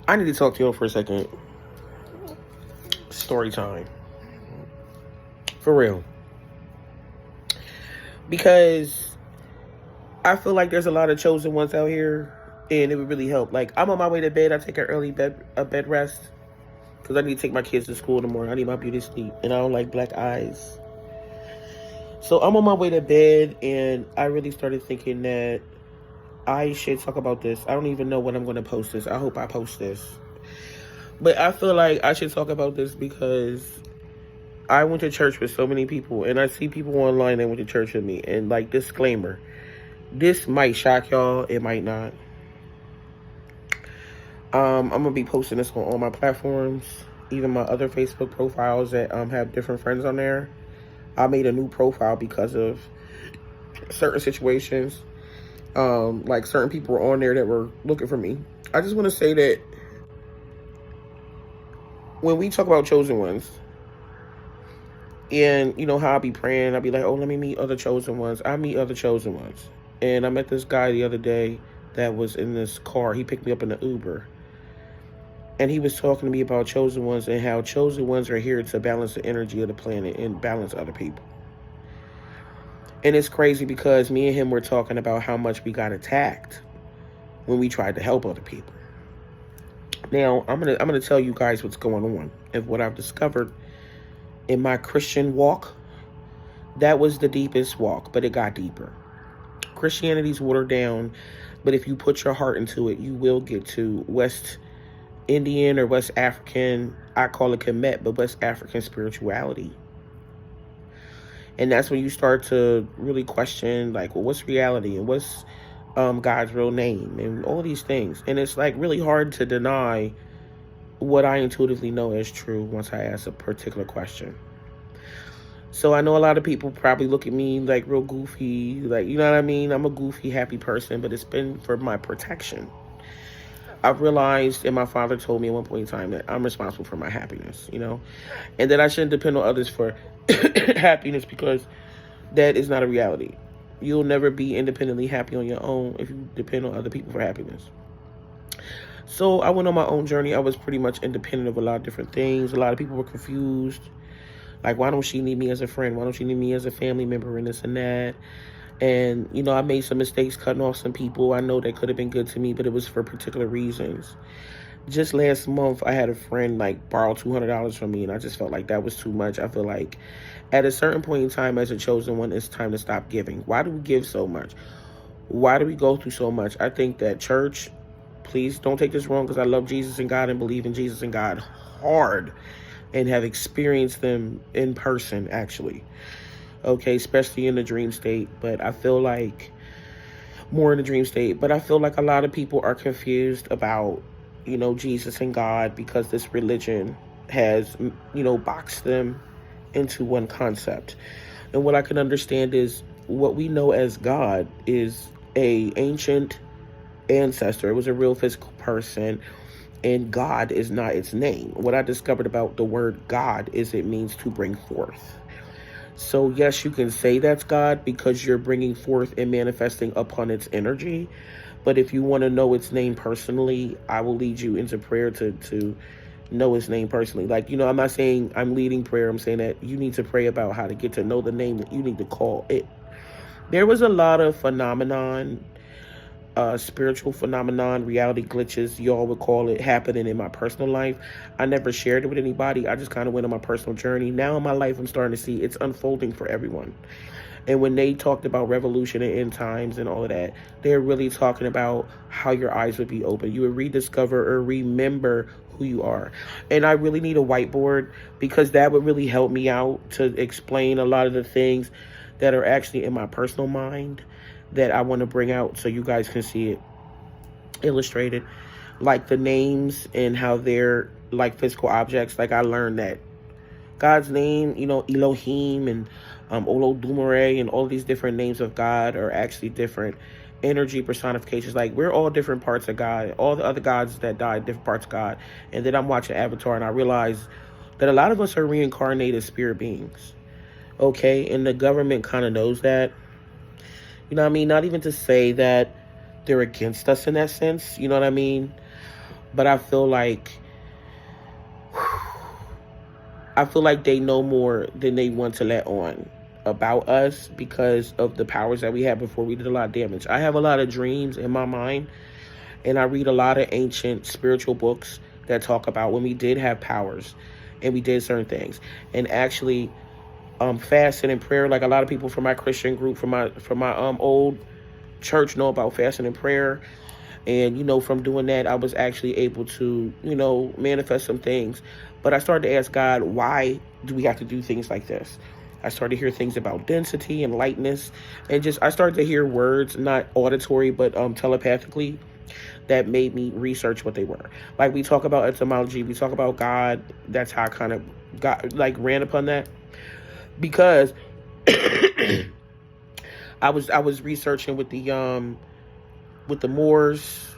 I need to talk to you for a second. Story time. For real. Because I feel like there's a lot of chosen ones out here, and it would really help. Like, I'm on my way to bed. I take an early bed rest because I need to take my kids to school in the morning. I need my beauty sleep, and I don't like black eyes. So I'm on my way to bed, and I really started thinking that I should talk about this. I don't even know when I'm going to post this. I hope I post this. But I feel like I should talk about this because I went to church with so many people, and I see people online that went to church with me. And, like, disclaimer, this might shock y'all. It might not. I'm going to be posting this on all my platforms, even my other Facebook profiles that have different friends on there. I made a new profile because of certain situations. Like certain people were on there that were looking for me. I just want to say that when we talk about chosen ones, and you know how I be praying, I'll be like, oh, let me meet other chosen ones. I meet other chosen ones. And I met this guy the other day that was in this car. He picked me up in the Uber. And he was talking to me about chosen ones and how chosen ones are here to balance the energy of the planet and balance other people. And it's crazy because me and him were talking about how much we got attacked when we tried to help other people. Now, I'm gonna tell you guys what's going on and what I've discovered in my Christian walk. That was the deepest walk, but it got deeper. Christianity's watered down, but if you put your heart into it, you will get to West Indian or West African, I call it Kemet, but West African spirituality. And that's when you start to really question, like, well, what's reality and what's God's real name and all these things. And it's like really hard to deny what I intuitively know is true once I ask a particular question. So I know a lot of people probably look at me like real goofy, like, you know what I mean? I'm a goofy, happy person, but it's been for my protection. I've realized, and my father told me at one point in time, that I'm responsible for my happiness, you know, and that I shouldn't depend on others for happiness because that is not a reality. You'll never be independently happy on your own if you depend on other people for happiness. So I went on my own journey. I was pretty much independent of a lot of different things. A lot of people were confused. Like, why don't she need me as a friend? Why don't she need me as a family member and this and that? And, you know, I made some mistakes cutting off some people. I know that could have been good to me, but it was for particular reasons. Just last month, I had a friend, like, borrow $200 from me, and I just felt like that was too much. I feel like at a certain point in time as a chosen one, it's time to stop giving. Why do we give so much? Why do we go through so much? I think that church, please don't take this wrong, because I love Jesus and God and believe in Jesus and God hard and have experienced them in person, actually. Okay, especially in the dream state, but I feel like more in the dream state, but I feel like a lot of people are confused about, you know, Jesus and God because this religion has, you know, boxed them into one concept. And what I can understand is what we know as God is a ancient ancestor. It was a real physical person, and God is not its name. What I discovered about the word God is it means to bring forth. So yes, you can say that's God because you're bringing forth and manifesting upon its energy. But if you want to know its name personally, I will lead you into prayer to know its name personally. Like, you know, I'm not saying I'm leading prayer. I'm saying that you need to pray about how to get to know the name that you need to call it. There was a lot of spiritual phenomenon, reality glitches, y'all would call it, happening in my personal life. I never shared it with anybody. I just kind of went on my personal journey. Now in my life, I'm starting to see it's unfolding for everyone. And when they talked about revolution and end times and all of that, they're really talking about how your eyes would be open. You would rediscover or remember who you are. And I really need a whiteboard because that would really help me out to explain a lot of the things that are actually in my personal mind that I want to bring out so you guys can see it illustrated. Like the names and how they're like physical objects. Like I learned that God's name, you know, Elohim and Olodumare and all these different names of God are actually different energy personifications. Like we're all different parts of God. All the other gods that died, different parts of God. And then I'm watching Avatar and I realized that a lot of us are reincarnated spirit beings. Okay, and the government kind of knows that. You know what I mean? Not even to say that they're against us in that sense. You know what I mean? But I feel like they know more than they want to let on about us because of the powers that we had before. We did a lot of damage. I have a lot of dreams in my mind, and I read a lot of ancient spiritual books that talk about when we did have powers and we did certain things. And actually, fasting and prayer, like a lot of people from my Christian group, from my old church know about fasting and prayer. And, from doing that, I was actually able to, manifest some things. But I started to ask God, why do we have to do things like this? I started to hear things about density and lightness. And I started to hear words, not auditory, but telepathically, that made me research what they were. Like, we talk about etymology, we talk about God. That's how I kind of ran upon that. Because I was researching with the Moors,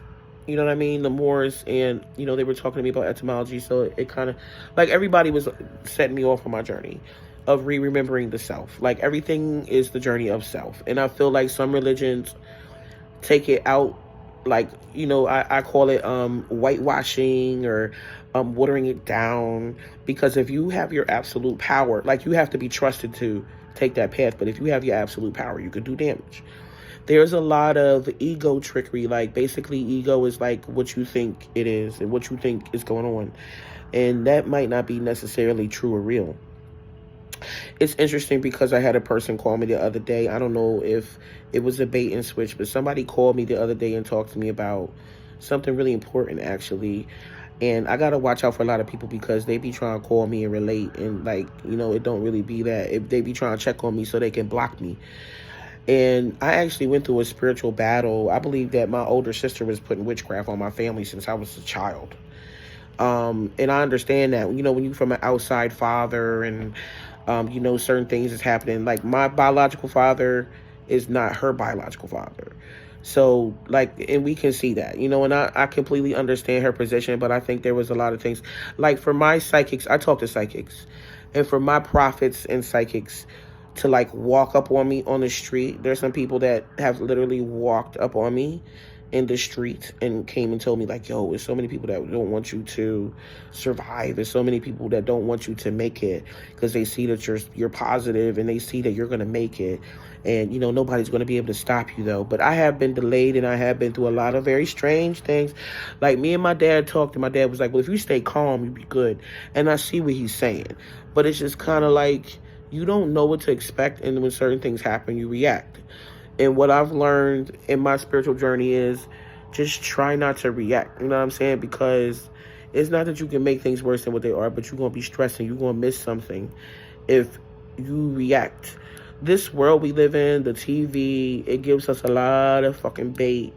you know what I mean? The Moors, and, they were talking to me about etymology, so it kind of, everybody was setting me off on my journey of remembering the self. Like, everything is the journey of self. And I feel like some religions take it out, I call it whitewashing or watering it down, because if you have your absolute power, you have to be trusted to take that path, but if you have your absolute power, you can do damage. There's a lot of ego trickery. Basically, ego is what you think it is and what you think is going on. And that might not be necessarily true or real. It's interesting because I had a person call me the other day. I don't know if it was a bait and switch, but somebody called me the other day and talked to me about something really important, actually. And I got to watch out for a lot of people because they be trying to call me and relate. And, it don't really be that. If they be trying to check on me so they can block me. And I actually went through a spiritual battle. I believe that my older sister was putting witchcraft on my family since I was a child. And I understand that, when you're from an outside father and, certain things is happening. My biological father is not her biological father. So, and we can see that, and I completely understand her position, but I think there was a lot of things. For my psychics, I talk to psychics. And for my prophets and psychics to walk up on me on the street. There's some people that have literally walked up on me in the street and came and told me yo, there's so many people that don't want you to survive. There's so many people that don't want you to make it because they see that you're positive and they see that you're going to make it. And, nobody's going to be able to stop you, though. But I have been delayed and I have been through a lot of very strange things. Me and my dad talked, and my dad was like, well, if you stay calm, you'll be good. And I see what he's saying. But it's just kind of you don't know what to expect, and when certain things happen, you react. And what I've learned in my spiritual journey is just try not to react. You know what I'm saying? Because it's not that you can make things worse than what they are, but you're going to be stressing. You're going to miss something if you react. This world we live in, the TV, it gives us a lot of fucking bait.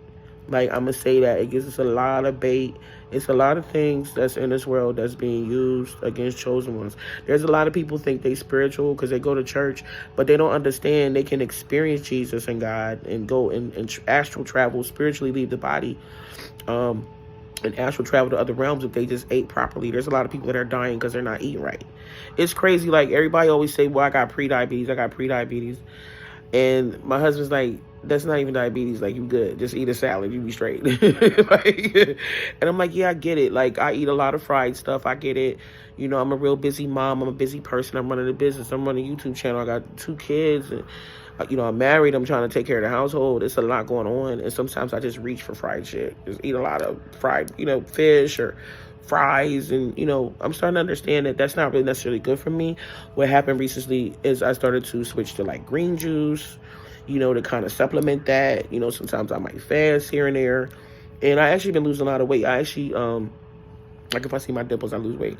I'm going to say that. It gives us a lot of bait. It's a lot of things that's in this world that's being used against chosen ones. There's a lot of people think they spiritual because they go to church, but they don't understand they can experience Jesus and God and go and astral travel, spiritually leave the body, and astral travel to other realms if they just ate properly. There's a lot of people that are dying because they're not eating right. It's crazy. Everybody always say, well, I got prediabetes. And my husband's like, that's not even diabetes. You good. Just eat a salad. You be straight. And I'm like, yeah, I get it. I eat a lot of fried stuff. I get it. I'm a real busy mom. I'm a busy person. I'm running a business. I'm running a YouTube channel. I got 2 kids. And, I'm married. I'm trying to take care of the household. It's a lot going on. And sometimes I just reach for fried shit. Just eat a lot of fried, fish or fries. And, I'm starting to understand that that's not really necessarily good for me. What happened recently is I started to switch to green juice, to kind of supplement that. Sometimes I might fast here and there. And I actually been losing a lot of weight. I actually, if I see my dimples, I lose weight.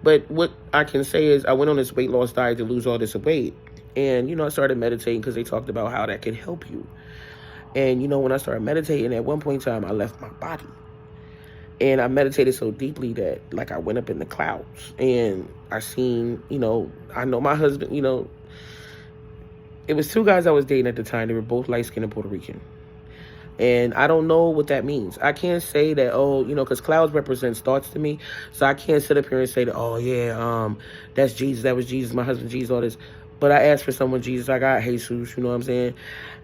But what I can say is I went on this weight loss diet to lose all this weight. And, I started meditating because they talked about how that can help you. And, when I started meditating, at one point in time, I left my body. And I meditated so deeply that, I went up in the clouds. And I seen, I know my husband, it was 2 guys I was dating at the time. They were both light-skinned and Puerto Rican. And I don't know what that means. I can't say that, because clouds represents thoughts to me. So I can't sit up here and say that, oh, yeah, that's Jesus. That was Jesus. My husband, Jesus, all this. But I asked for someone, Jesus. I got Jesus, you know what I'm saying?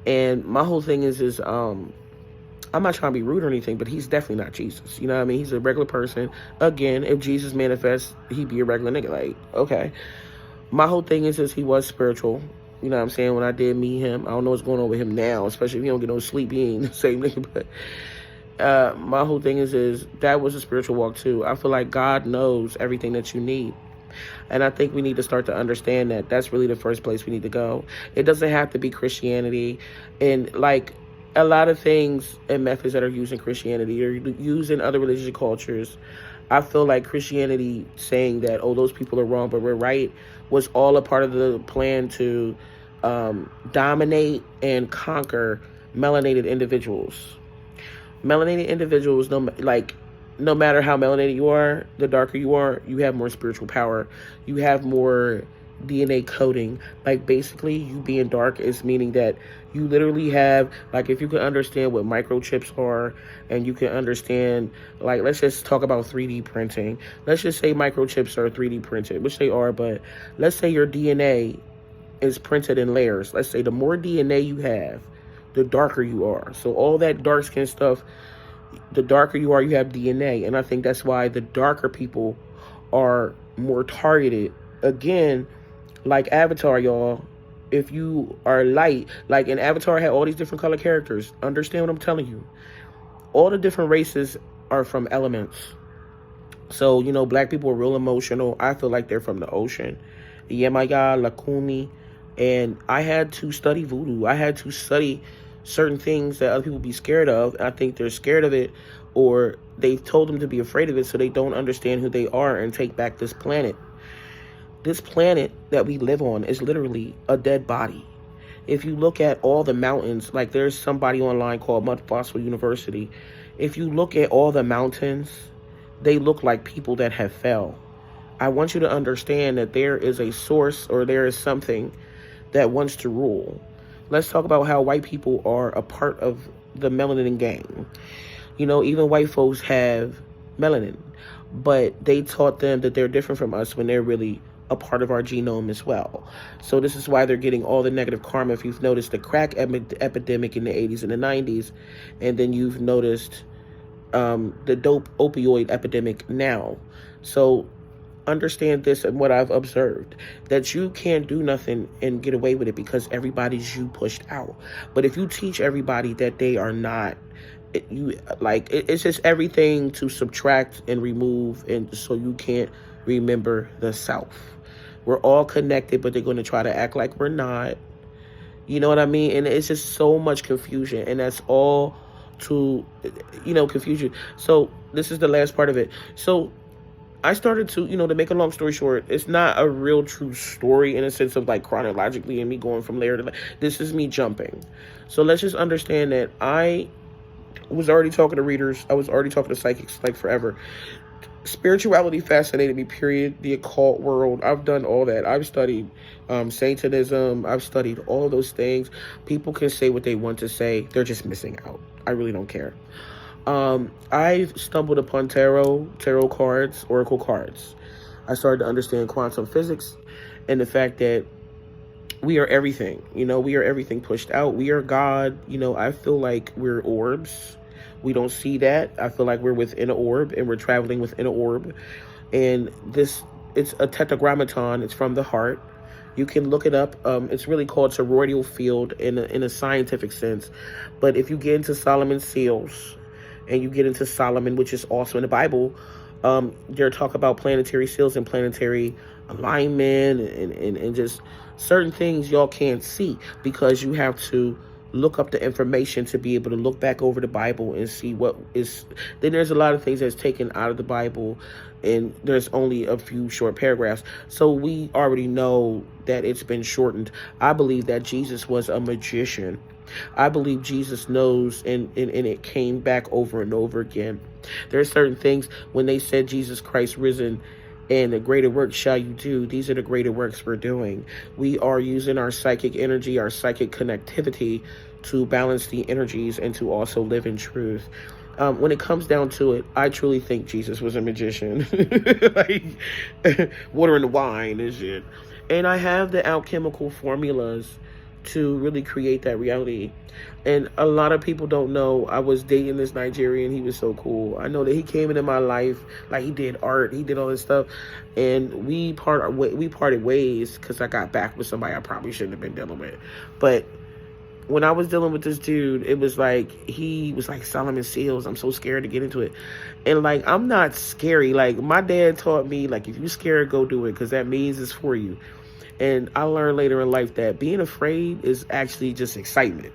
And my whole thing is I I'm not trying to be rude or anything, but he's definitely not Jesus. You know what I mean? He's a regular person. Again, if Jesus manifests, he'd be a regular nigga. Like, okay. My whole thing is he was spiritual. You know what I'm saying? When I did meet him, I don't know what's going on with him now, especially if he don't get no sleep. He ain't the same nigga. But my whole thing is that was a spiritual walk too. I feel like God knows everything that you need. And I think we need to start to understand that that's really the first place we need to go. It doesn't have to be Christianity. And like a lot of things and methods that are used in Christianity or used in other religious cultures, I feel like Christianity saying that, oh, those people are wrong, but we're right, was all a part of the plan to dominate and conquer melanated individuals. Melanated individuals, no matter how melanated you are, the darker you are, you have more spiritual power. You have more DNA coding. Like, basically, you being dark is meaning that you literally have, like, if you can understand what microchips are, and you can understand, like, let's just talk about 3D printing. Let's just say microchips are 3D printed, which they are, but let's say your DNA is printed in layers. Let's say the more DNA you have, the darker you are. So all that dark skin stuff, the darker you are, you have DNA. And I think that's why the darker people are more targeted. Again, like Avatar, y'all, if you are light, like in Avatar had all these different color characters. Understand what I'm telling you. All the different races are from elements. So, you know, black people are real emotional. I feel like they're from the ocean. Yemaya, Lakuni. And I had to study voodoo. I had to study certain things that other people be scared of. I think they're scared of it, or they've told them to be afraid of it, so they don't understand who they are and take back this planet. This planet that we live on is literally a dead body. If you look at all the mountains, like there's somebody online called Mud Fossil University. If you look at all the mountains, they look like people that have fell. I want you to understand that there is a source, or there is something that wants to rule. Let's talk about how white people are a part of the melanin gang. You know, even white folks have melanin, but they taught them that they're different from us when they're really a part of our genome as well. So this is why they're getting all the negative karma. If you've noticed the crack epidemic in the 80s and the 90s, and then you've noticed the dope opioid epidemic now. So understand this and what I've observed, that you can't do nothing and get away with it because everybody's you pushed out. But if you teach everybody that they are not, it's just everything to subtract and remove, and so you can't remember the self. We're all connected, but they're going to try to act like we're not. You know what I mean? And it's just so much confusion, and that's all to, confusion. So this is the last part of it. So I started to, to make a long story short, it's not a real true story in a sense of like chronologically and me going from layer to layer. This is me jumping. So let's just understand that I was already talking to readers. I was already talking to psychics like forever. Spirituality fascinated me, period. The occult world, I've done all that. I've studied Satanism. I've studied all those things. People can say what they want to say. They're just missing out. I really don't care. I've stumbled upon tarot cards, oracle cards. I started to understand quantum physics and the fact that we are everything. We are everything pushed out. We are God. I feel like we're orbs. We don't see that. I feel like we're within an orb and we're traveling within an orb. And it's a tetragrammaton. It's from the heart. You can look it up. It's really called toroidal field in a scientific sense. But if you get into Solomon's seals and you get into Solomon, which is also in the Bible, they're talking about planetary seals and planetary alignment and just certain things y'all can't see because you have to look up the information to be able to look back over the Bible and see what is. Then there's a lot of things that's taken out of the Bible and there's only a few short paragraphs. So we already know that it's been shortened. I believe that Jesus was a magician. I believe Jesus knows and it came back over and over again. There's certain things when they said Jesus Christ risen and the greater works shall you do. These are the greater works we're doing. We are using our psychic energy, our psychic connectivity to balance the energies and to also live in truth. When it comes down to it, I truly think Jesus was a magician. Like water and the wine and shit. And I have the alchemical formulas to really create that reality. And a lot of people don't know I was dating this Nigerian. He was so cool. I know that he came into my life, like he did art, he did all this stuff, and we parted ways because I got back with somebody I probably shouldn't have been dealing with. But when I was dealing with this dude, it was like he was like Solomon Seals. I'm so scared to get into it. And like, I'm not scary. Like, my dad taught me, like, if you're scared, go do it, because that means it's for you. And I learned later in life that being afraid is actually just excitement.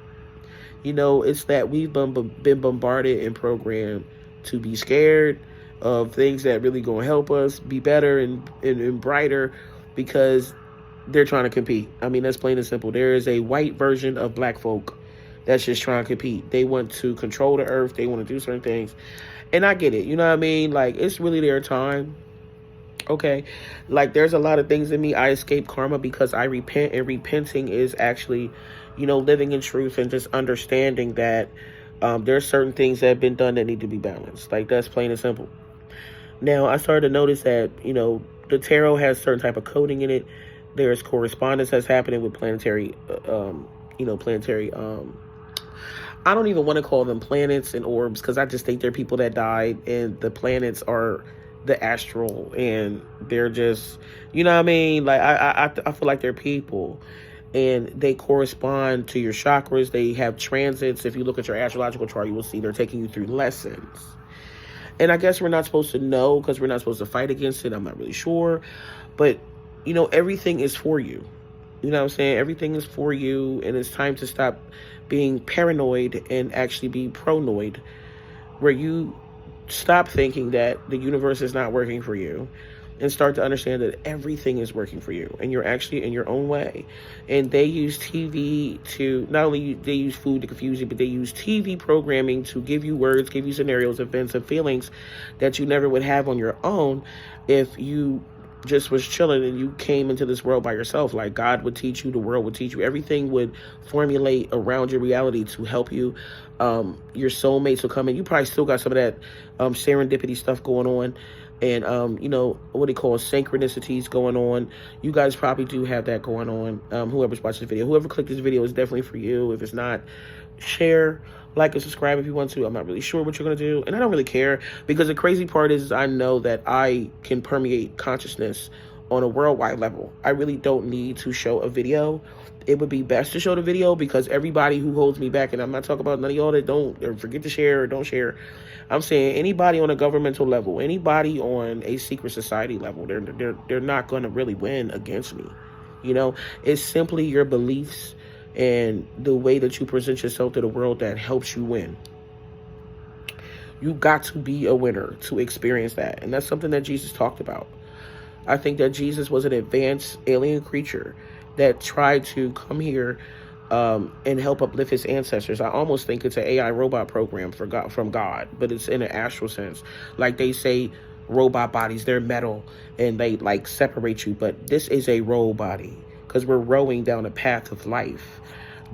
You know, it's that we've been bombarded and programmed to be scared of things that really gonna help us be better and brighter, because they're trying to compete. I mean, that's plain and simple. There is a white version of black folk that's just trying to compete. They want to control the earth. They want to do certain things. And I get it. You know what I mean? Like, it's really their time. Okay. Like, there's a lot of things in me. I escape karma because I repent, and repenting is actually, you know, living in truth and just understanding that there's certain things that have been done that need to be balanced. Like, that's plain and simple. Now, I started to notice that, you know, the tarot has certain type of coding in it. There's correspondence that's happening with planetary, planetary, I don't even want to call them planets and orbs, because I just think they're people that died, and the planets are the astral, and they're just, you know what I mean? Like, I feel like they're people, and they correspond to your chakras. They have transits. If you look at your astrological chart, you will see they're taking you through lessons. And I guess we're not supposed to know because we're not supposed to fight against it. I'm not really sure. But, you know, everything is for you. You know what I'm saying? Everything is for you. And it's time to stop being paranoid and actually be pronoid, where you stop thinking that the universe is not working for you and start to understand that everything is working for you, and you're actually in your own way. And they use TV to, not only they use food to confuse you, but they use TV programming to give you words, give you scenarios, events, and feelings that you never would have on your own if you just was chilling and you came into this world by yourself. Like, God would teach you, the world would teach you, everything would formulate around your reality to help you. Your soulmates will come in. You probably still got some of that serendipity stuff going on, and what they call synchronicities going on. You guys probably do have that going on. Whoever's watching this video, whoever clicked this video, is definitely for you. If it's not, share, like, and subscribe if you want to. I'm not really sure what you're going to do, and I don't really care, because the crazy part is I know that I can permeate consciousness on a worldwide level. I really don't need to show a video. It would be best to show the video, because everybody who holds me back, and I'm not talking about none of y'all that don't, or forget to share or don't share. I'm saying anybody on a governmental level, anybody on a secret society level, they're not going to really win against me. You know, it's simply your beliefs and the way that you present yourself to the world that helps you win. You got to be a winner to experience that. And that's something that Jesus talked about. I think that Jesus was an advanced alien creature that tried to come here and help uplift his ancestors. I almost think it's an AI robot program from God, but it's in an astral sense. Like, they say robot bodies, they're metal, and they like separate you, but this is a roll body, because we're rowing down a path of life.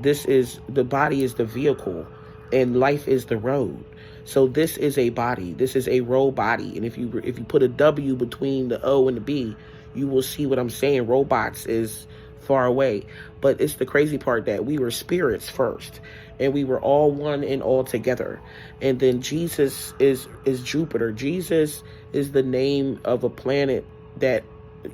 The body is the vehicle, and life is the road. So this is a body. This is a roll body. And if you put a W between the O and the B, you will see what I'm saying. Robots is far away. But it's the crazy part that we were spirits first, and we were all one and all together. And then Jesus is Jupiter. Jesus is the name of a planet that,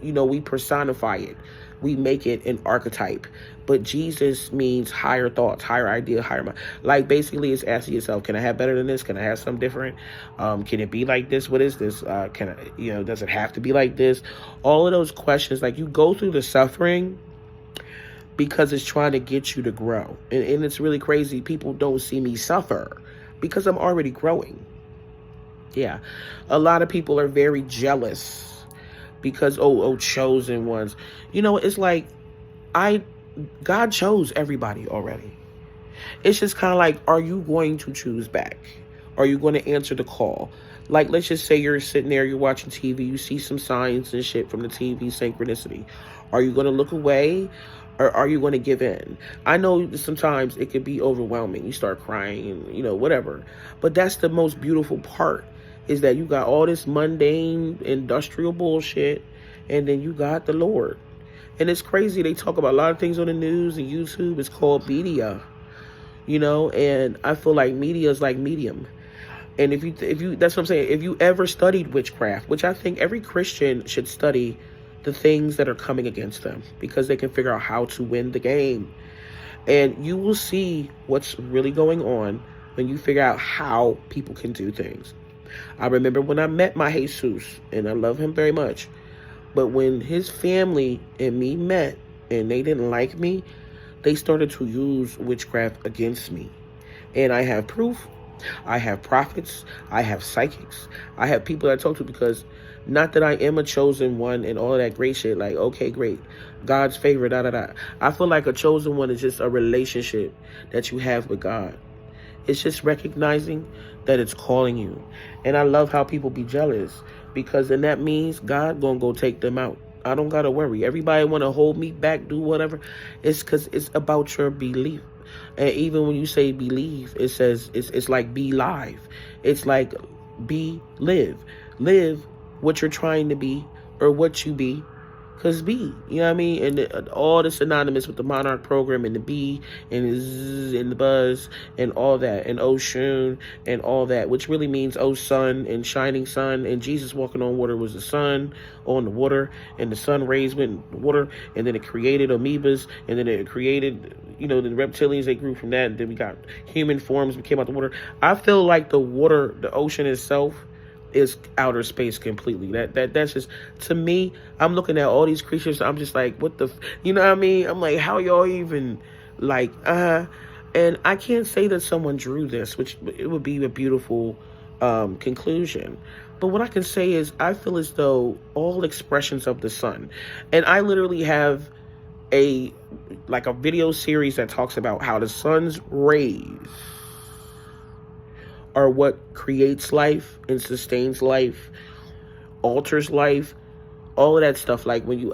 we personify it. We make it an archetype. But Jesus means higher thoughts, higher idea, higher mind. Like, basically, it's asking yourself, can I have better than this? Can I have something different? Can it be like this? What is this? Does it have to be like this? All of those questions, like, you go through the suffering because it's trying to get you to grow. And it's really crazy. People don't see me suffer because I'm already growing. Yeah. A lot of people are very jealous because, chosen ones. It's like, God chose everybody already. It's just kind of like, are you going to choose back? Are you going to answer the call? Like, let's just say you're sitting there, you're watching TV, you see some signs and shit from the TV, synchronicity. Are you going to look away, or are you going to give in? I know sometimes it could be overwhelming. You start crying and, whatever. But that's the most beautiful part, is that you got all this mundane, industrial bullshit, and then you got the Lord. And it's crazy. They talk about a lot of things on the news and YouTube. It's called media, and I feel like media is like medium. And if you, that's what I'm saying. If you ever studied witchcraft, which I think every Christian should study the things that are coming against them, because they can figure out how to win the game. And you will see what's really going on when you figure out how people can do things. I remember when I met my Jesus, and I love him very much. But when his family and me met and they didn't like me, they started to use witchcraft against me. And I have proof. I have prophets. I have psychics. I have people that I talk to, because not that I am a chosen one and all of that great shit. Like, okay, great. God's favor, da, da, da. I feel like a chosen one is just a relationship that you have with God. It's just recognizing that it's calling you. And I love how people be jealous, because then that means God gonna go take them out. I don't gotta worry. Everybody want to hold me back, do whatever. It's because it's about your belief. And even when you say believe, it says it's like be live. It's like live what you're trying to be, or what you be. Because be, you know what I mean? And all the synonymous with the Monarch program, and the bee, and the zzz, and the buzz, and all that, and Oshun, and all that, which really means, oh, sun, and shining sun, and Jesus walking on water was the sun on the water, and the sun rays went in the water, and then it created amoebas, and then it created, the reptilians, they grew from that, and then we got human forms, we came out the water. I feel like the water, the ocean itself, is outer space completely. That's just, to me, I'm looking at all these creatures, I'm just like, what the, you know what I mean? I'm like, how y'all even, like, and I can't say that someone drew this, which it would be a beautiful conclusion. But what I can say is, I feel as though all expressions of the sun, and I literally have a video series that talks about how the sun's rays are what creates life and sustains life, alters life, all of that stuff. Like when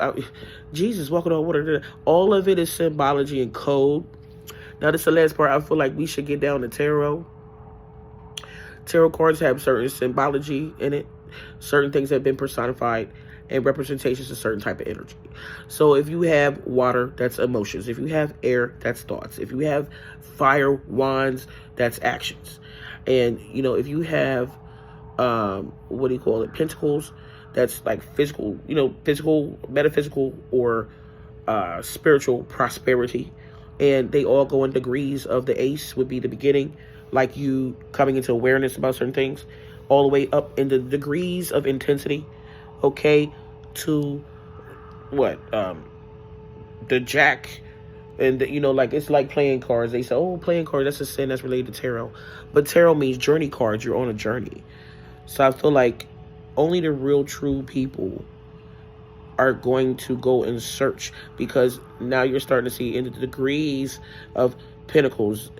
Jesus walking on water, all of it is symbology and code. Now, this is the last part. I feel like we should get down to tarot. Tarot cards have certain symbology in it. Certain things have been personified and representations of certain type of energy. So if you have water, that's emotions. If you have air, that's thoughts. If you have fire wands, that's actions. And, if you have, pentacles, that's like physical, physical, metaphysical, or spiritual prosperity. And they all go in degrees of the ace would be the beginning, like you coming into awareness about certain things, all the way up in the degrees of intensity, okay, to what, the jack. And, it's like playing cards. They say, oh, playing cards, that's a sin that's related to tarot. But tarot means journey cards. You're on a journey. So I feel like only the real, true people are going to go and search, because now you're starting to see in the degrees of pentacles,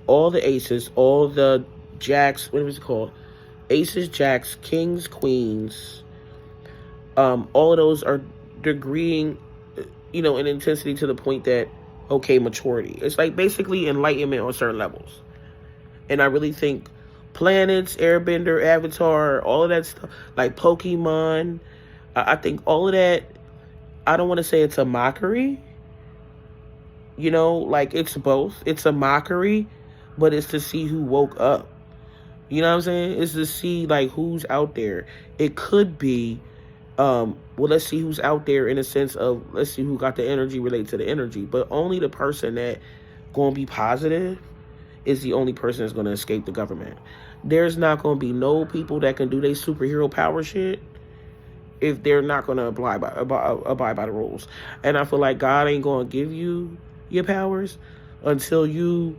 all the aces, all the jacks, what was it called? Aces, jacks, kings, queens. All of those are degreeing, in intensity to the point that, okay, maturity. It's like basically enlightenment on certain levels. And I really think planets, Airbender, Avatar, all of that stuff, like Pokemon, I think all of that, I don't want to say it's a mockery. It's both. It's a mockery, but it's to see who woke up. You know what I'm saying? It's to see, who's out there. It could be, let's see who's out there in a sense of, let's see who got the energy related to the energy. But only the person that going to be positive is the only person that's going to escape the government. There's not going to be no people that can do their superhero power shit if they're not going to abide by the rules. And I feel like God ain't going to give you your powers until you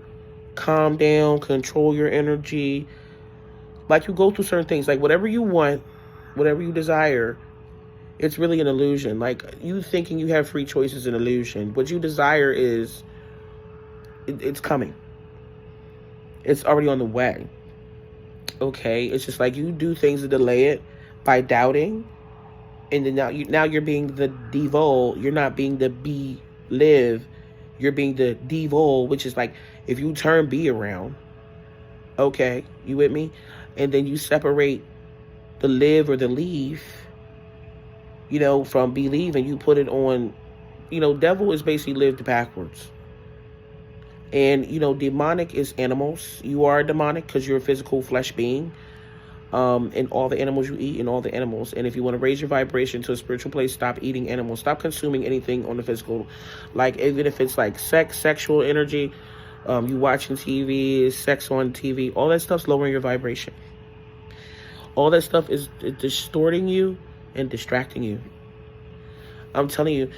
calm down, control your energy. Like, you go through certain things, like whatever you want, whatever you desire, it's really an illusion. Like, you thinking you have free choice is an illusion. What you desire is, it's coming. It's already on the way. Okay? It's just like you do things to delay it by doubting. And then now you're being the devil. You're not being the be live. You're being the devil, which is like, if you turn B around, okay, you with me? And then you separate the live or the leave, from believe, and you put it on devil is basically lived backwards. And, demonic is animals. You are demonic because you're a physical flesh being. And all the animals you eat and all the animals. And if you want to raise your vibration to a spiritual place, stop eating animals. Stop consuming anything on the physical. Like, even if it's like sexual energy, you watching TV, sex on TV, all that stuff's lowering your vibration. All that stuff is distorting you and distracting you. I'm telling you,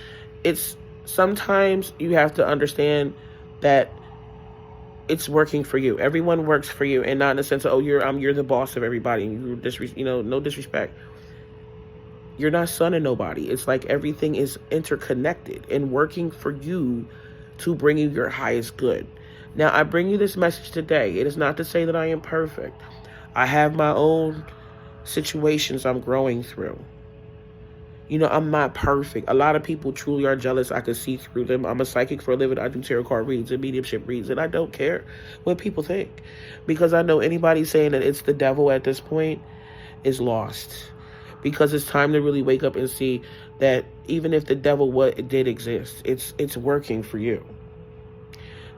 it's sometimes you have to understand that it's working for you. Everyone works for you, and not in the sense of, you're the boss of everybody. No disrespect. You're not son of nobody. It's like everything is interconnected and working for you to bring you your highest good. Now, I bring you this message today. It is not to say that I am perfect. I have my own situations I'm growing through. I'm not perfect. A lot of people truly are jealous. I can see through them. I'm a psychic for a living. I do tarot card reads and mediumship reads, and I don't care what people think, because I know anybody saying that it's the devil at this point is lost, because it's time to really wake up and see that even if the devil did exist, it's working for you.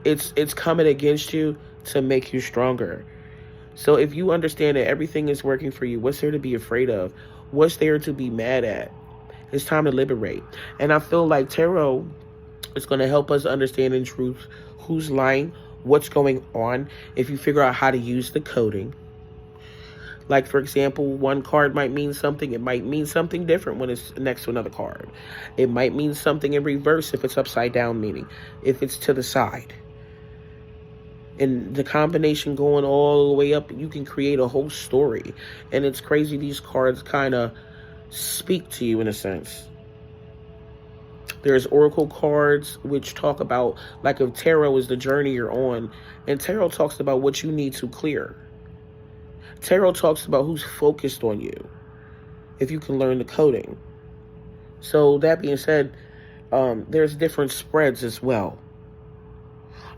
It's coming against you to make you stronger. So if you understand that everything is working for you, what's there to be afraid of? What's there to be mad at? It's time to liberate. And I feel like tarot is going to help us understand in truth who's lying, what's going on, if you figure out how to use the coding. Like, for example, one card might mean something. It might mean something different when it's next to another card. It might mean something in reverse if it's upside down, meaning if it's to the side. And the combination going all the way up, you can create a whole story. And it's crazy, these cards kind of speak to you in a sense. There's oracle cards which talk about, like, if tarot is the journey you're on, and tarot talks about what you need to clear. Tarot talks about who's focused on you, if you can learn the coding. So that being said, there's different spreads as well.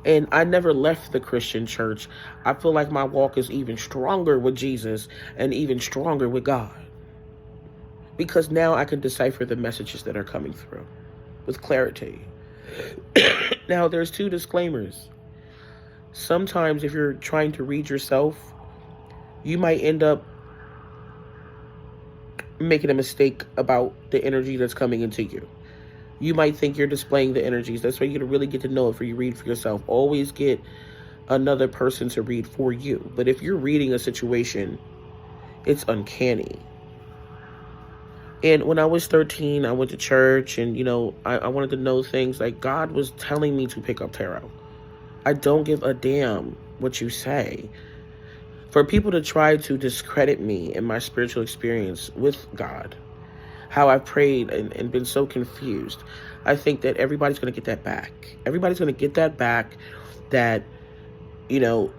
And I never left the Christian church. I feel like my walk is even stronger with Jesus and even stronger with God, because now I can decipher the messages that are coming through with clarity. Now, there's two disclaimers. Sometimes if you're trying to read yourself, you might end up making a mistake about the energy that's coming into you. You might think you're displaying the energies. That's why you gotta really get to know it before you read for yourself. Always get another person to read for you. But if you're reading a situation, it's uncanny. And when I was 13, I went to church, and, I wanted to know things. Like, God was telling me to pick up tarot. I don't give a damn what you say. For people to try to discredit me and my spiritual experience with God, how I've prayed and been so confused, I think that everybody's going to get that back. Everybody's going to get that back, that, oh,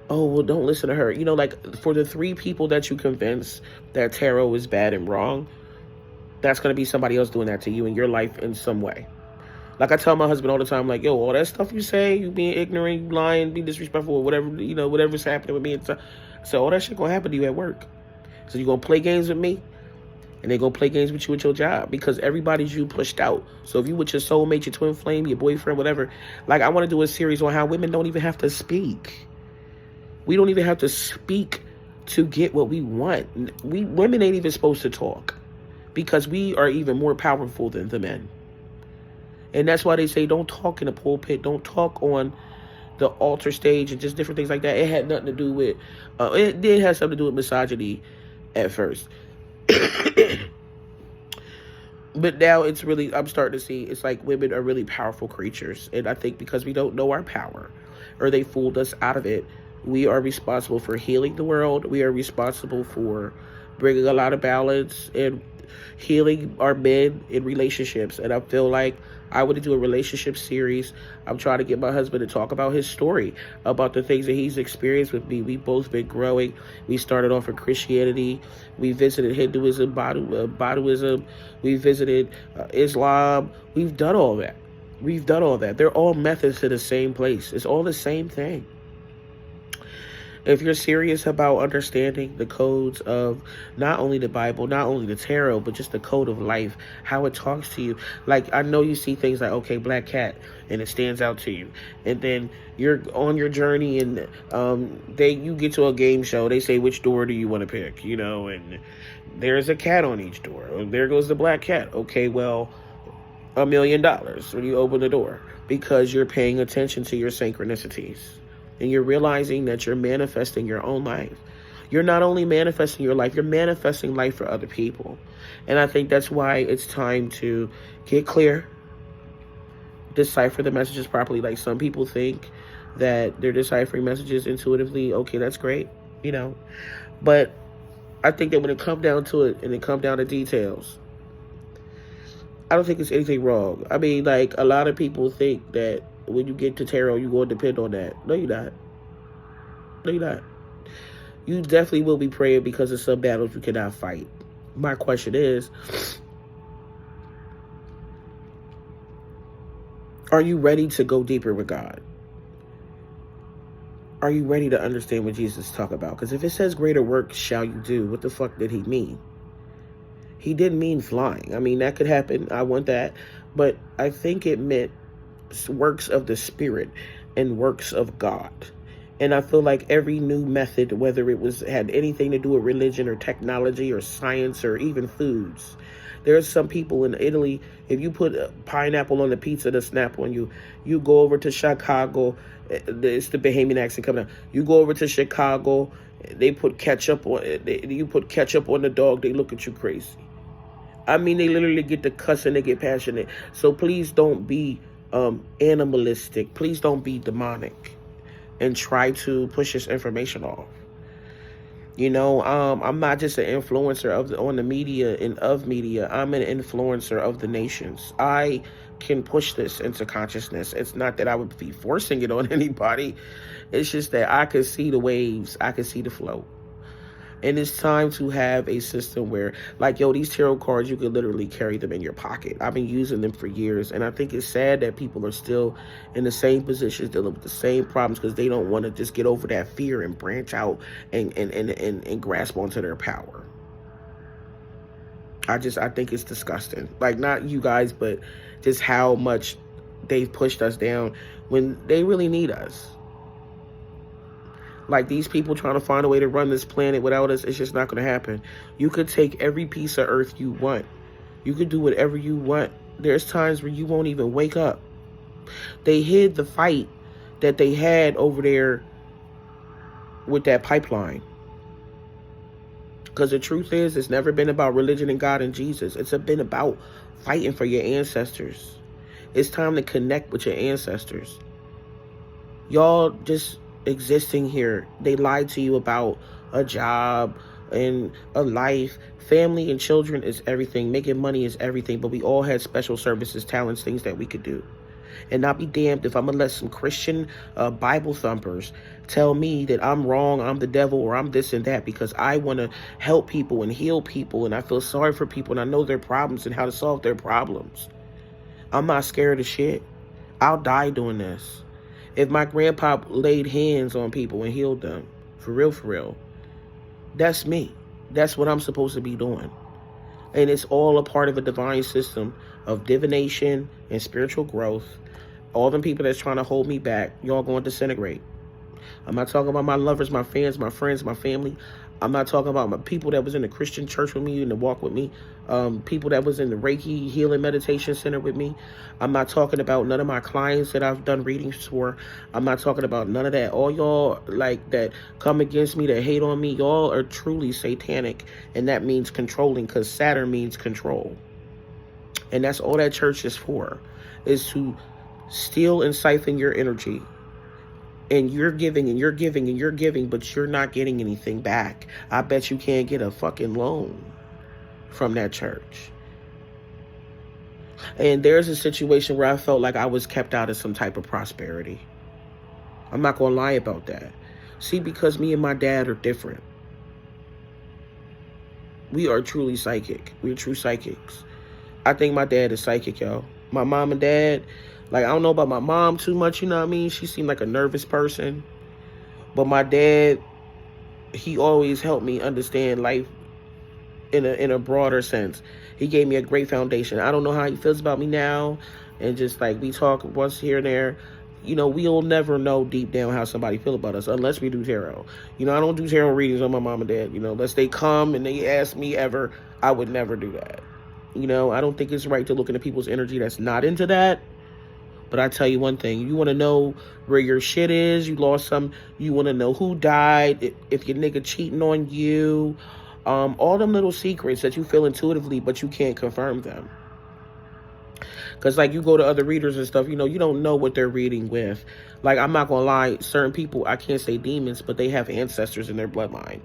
well, don't listen to her. Like, for the 3 people that you convince that tarot is bad and wrong, that's going to be somebody else doing that to you in your life in some way. Like, I tell my husband all the time, like, yo, all that stuff you say, you being ignorant, you lying, being disrespectful, or whatever, whatever's happening with me. So all that shit going to happen to you at work. So you're going to play games with me, and they're going to play games with you at your job, because everybody's you pushed out. So if you with your soulmate, your twin flame, your boyfriend, whatever, like, I want to do a series on how women don't even have to speak. We don't even have to speak to get what we want. Women ain't even supposed to talk, because we are even more powerful than the men. And that's why they say don't talk in the pulpit, don't talk on the altar stage, and just different things like that. It had nothing to do with, it did have something to do with misogyny at first. But now it's really, I'm starting to see, it's like women are really powerful creatures. And I think because we don't know our power, or they fooled us out of it, we are responsible for healing the world. We are responsible for bringing a lot of balance and healing our men in relationships. And I feel like I want to do a relationship series. I'm trying to get my husband to talk about his story, about the things that he's experienced with me. We've both been growing. We started off in Christianity. We visited Hinduism, Buddhism. We visited Islam. We've done all that. They're all methods to the same place. It's all the same thing. If you're serious about understanding the codes of not only the Bible, not only the tarot, but just the code of life, how it talks to you. Like, I know you see things like, okay, black cat, and it stands out to you. And then you're on your journey, and you get to a game show. They say, which door do you want to pick? You know, and there's a cat on each door. Oh, there goes the black cat. Okay, well, $1 million when you open the door, because you're paying attention to your synchronicities. And you're realizing that you're manifesting your own life. You're not only manifesting your life, you're manifesting life for other people. And I think that's why it's time to get clear, decipher the messages properly. Like, some people think that they're deciphering messages intuitively. Okay, that's great, you know. But I think that when it comes down to it, and it comes down to details, I don't think it's anything wrong. I mean, like, a lot of people think that when you get to tarot, you're going to depend on that. No, you're not. No, you're not. You definitely will be praying because of some battles you cannot fight. My question is, are you ready to go deeper with God? Are you ready to understand what Jesus is talking about? Because if it says greater work shall you do, what the fuck did he mean? He didn't mean flying. I mean, that could happen. I want that. But I think it meant works of the Spirit and works of God. And I feel like every new method, whether it had anything to do with religion or technology or science or even foods, there's some people in Italy, if you put a pineapple on the pizza, they'll snap on you. You go over to Chicago, it's the Bahamian accent coming out. You go over to Chicago, they put ketchup on it. You put ketchup on the dog, they look at you crazy. I mean, they literally get to cuss and they get passionate. So please don't be animalistic. Please don't be demonic and try to push this information off. You know, I'm not just an influencer on the media and of media. I'm an influencer of the nations. I can push this into consciousness. It's not that I would be forcing it on anybody. It's just that I can see the waves. I can see the flow. And it's time to have a system where, like, yo, these tarot cards, you could literally carry them in your pocket. I've been using them for years, and I think it's sad that people are still in the same positions, dealing with the same problems, because they don't want to just get over that fear and branch out and grasp onto their power. I think it's disgusting. Like, not you guys, but just how much they've pushed us down when they really need us. Like, these people trying to find a way to run this planet without us, it's just not going to happen. You could take every piece of earth you want. You could do whatever you want. There's times where you won't even wake up. They hid the fight that they had over there with that pipeline. Because the truth is, it's never been about religion and God and Jesus. It's been about fighting for your ancestors. It's time to connect with your ancestors. Y'all just existing here. They lied to you about a job and a life. Family and children is everything. Making money is everything. But we all had special services, talents, things that we could do. And I'll be damned if I'm going to let some Christian Bible thumpers tell me that I'm wrong, I'm the devil, or I'm this and that, because I want to help people and heal people, and I feel sorry for people, and I know their problems and how to solve their problems. I'm not scared of shit. I'll die doing this. If my grandpa laid hands on people and healed them, for real, that's me. That's what I'm supposed to be doing. And it's all a part of a divine system of divination and spiritual growth. All them people that's trying to hold me back, y'all going to disintegrate. I'm not talking about my lovers, my fans, my friends, my family. I'm not talking about my people that was in the Christian church with me and the walk with me. People that was in the Reiki Healing Meditation Center with me. I'm not talking about none of my clients that I've done readings for. I'm not talking about none of that. All y'all like that come against me, that hate on me, y'all are truly satanic. And that means controlling, because Saturn means control. And that's all that church is for, is to steal and siphon your energy. And you're giving and you're giving and you're giving, but you're not getting anything back. I bet you can't get a fucking loan from that church. And there's a situation where I felt like I was kept out of some type of prosperity. I'm not going to lie about that. See, because me and my dad are different. We are truly psychic. We're true psychics. I think my dad is psychic, yo. My mom and dad, like, I don't know about my mom too much, you know what I mean? She seemed like a nervous person. But my dad, he always helped me understand life in a broader sense. He gave me a great foundation. I don't know how he feels about me now, and just like we talk once here and there. We'll never know deep down how somebody feel about us unless we do tarot. I don't do tarot readings on my mom and dad. Unless they come and they ask me ever, I would never do that. I don't think it's right to look into people's energy that's not into that. But I tell you one thing, you want to know where your shit is, you lost some, you want to know who died, if your nigga cheating on you, all them little secrets that you feel intuitively, but you can't confirm them. Because, like, you go to other readers and stuff, you don't know what they're reading with. Like, I'm not going to lie, certain people, I can't say demons, but they have ancestors in their bloodline.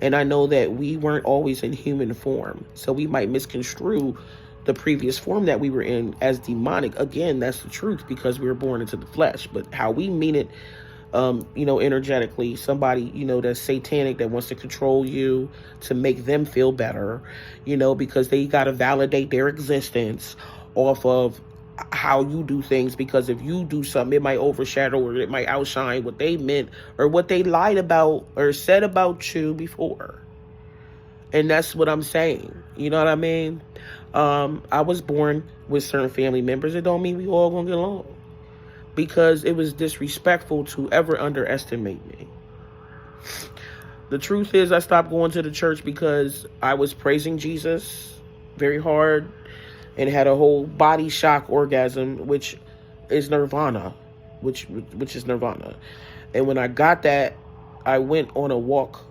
And I know that we weren't always in human form. So we might misconstrue the previous form that we were in as demonic. Again, that's the truth because we were born into the flesh. But how we mean it, energetically, somebody, that's satanic, that wants to control you to make them feel better, because they got to validate their existence off of how you do things, because if you do something, it might overshadow or it might outshine what they meant or what they lied about or said about you before. And that's what I'm saying. You know what I mean? I was born with certain family members. It don't mean we all gonna get along, because it was disrespectful to ever underestimate me. The truth is, I stopped going to the church because I was praising Jesus very hard and had a whole body shock orgasm, which is nirvana, which is nirvana. And when I got that, I went on a walk,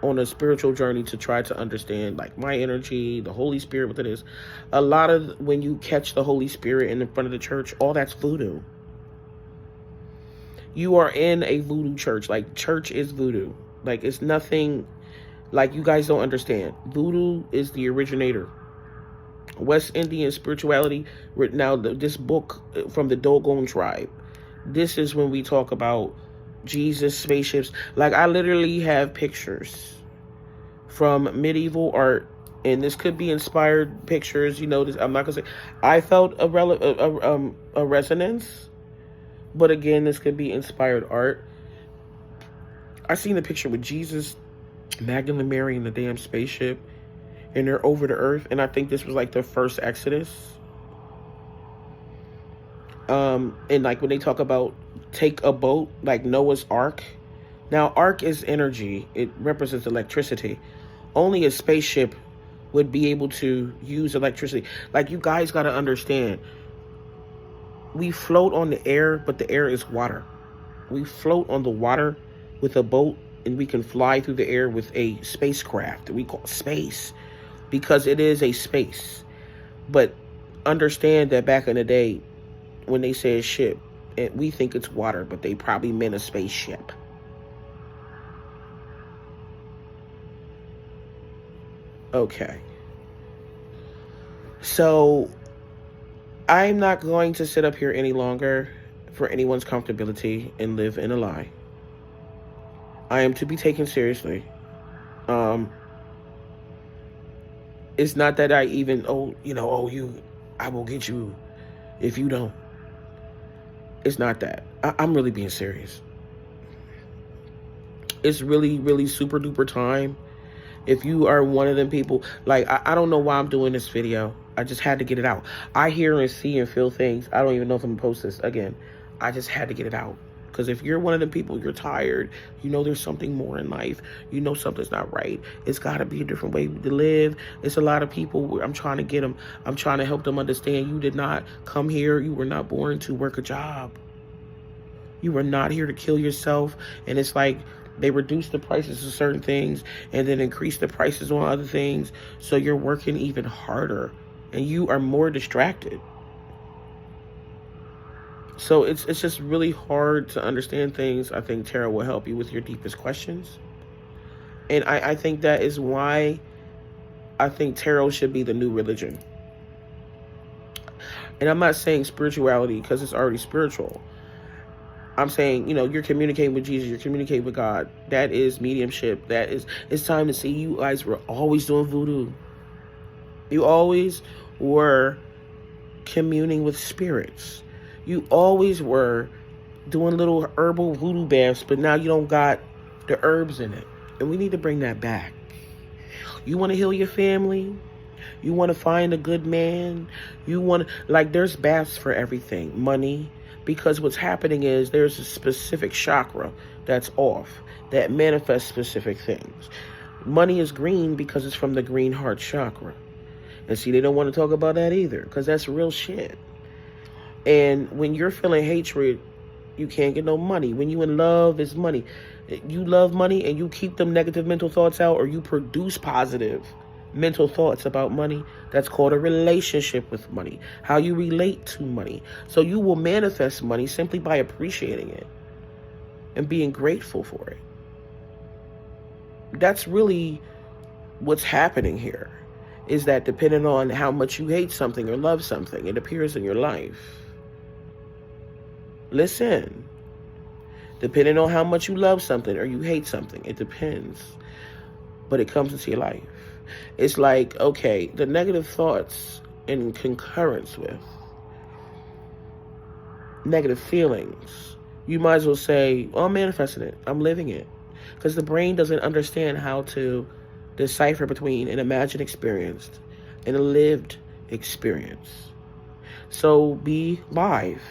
on a spiritual journey to try to understand, like, my energy, the Holy Spirit, what it is. A lot of when you catch the Holy Spirit in front of the church, all that's voodoo. You are in a voodoo church. Like, church is voodoo. Like, it's nothing, like, you guys don't understand. Voodoo is the originator. West Indian spirituality. Now, this book from the Dogon tribe, this is when we talk about Jesus, spaceships. Like, I literally have pictures from medieval art, and this could be inspired pictures. This, I'm not gonna say I felt a resonance, but again, this could be inspired art. I seen the picture with Jesus, Magdalene Mary, and the damn spaceship, and they're over the earth, and I think this was like the first Exodus. And like when they talk about take a boat, like Noah's Ark. Now, ark is energy. It represents electricity. Only a spaceship would be able to use electricity. Like, you guys got to understand, we float on the air, but the air is water. We float on the water with a boat, and we can fly through the air with a spacecraft that we call space, because it is a space. But understand that back in the day, when they said ship, we think it's water, but they probably meant a spaceship. Okay. So, I'm not going to sit up here any longer for anyone's comfortability and live in a lie. I am to be taken seriously. It's not that I even, I will get you if you don't. It's not that. I'm really being serious. It's really, really super duper time. If you are one of them people, like, I don't know why I'm doing this video. I just had to get it out. I hear and see and feel things. I don't even know if I'm gonna post this again. I just had to get it out. Because if you're one of them people, you're tired, there's something more in life, something's not right. It's got to be a different way to live. It's a lot of people where I'm trying to get them. I'm trying to help them understand you did not come here. You were not born to work a job. You were not here to kill yourself. And it's like they reduce the prices of certain things and then increase the prices on other things. So you're working even harder and you are more distracted. So it's just really hard to understand things. I think tarot will help you with your deepest questions. And I think that is why I think tarot should be the new religion. And I'm not saying spirituality because it's already spiritual. I'm saying, you're communicating with Jesus, you're communicating with God. That is mediumship. It's time to see. You guys were always doing voodoo. You always were communing with spirits. You always were doing little herbal voodoo baths, but now you don't got the herbs in it. And we need to bring that back. You want to heal your family? You want to find a good man? You want to, like, there's baths for everything. Money. Because what's happening is there's a specific chakra that's off that manifests specific things. Money is green because it's from the green heart chakra. And see, they don't want to talk about that either because that's real shit. And when you're feeling hatred, you can't get no money. When you in love, it's money. You love money and you keep them negative mental thoughts out, or you produce positive mental thoughts about money. That's called a relationship with money. How you relate to money. So you will manifest money simply by appreciating it and being grateful for it. That's really what's happening here, is that depending on how much you hate something or love something, it appears in your life. Listen. Depending on how much you love something or you hate something, it depends. But it comes into your life. It's like, okay, the negative thoughts in concurrence with negative feelings, you might as well say, oh, I'm manifesting it. I'm living it. Because the brain doesn't understand how to decipher between an imagined experience and a lived experience. So be live.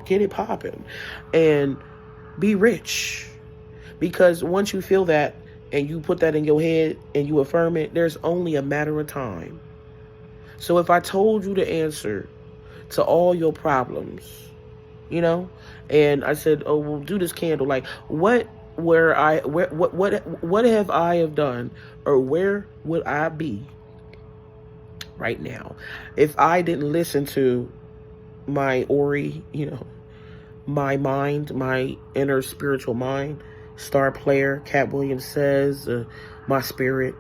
Get it popping. And be rich. Because once you feel that and you put that in your head and you affirm it, there's only a matter of time. So if I told you the answer to all your problems, you know, and I said, oh, we'll do this candle, like what have I have done, or where would I be right now if I didn't listen to my Ori, you know, my mind, my inner spiritual mind, star player, Cat Williams says, my spirit.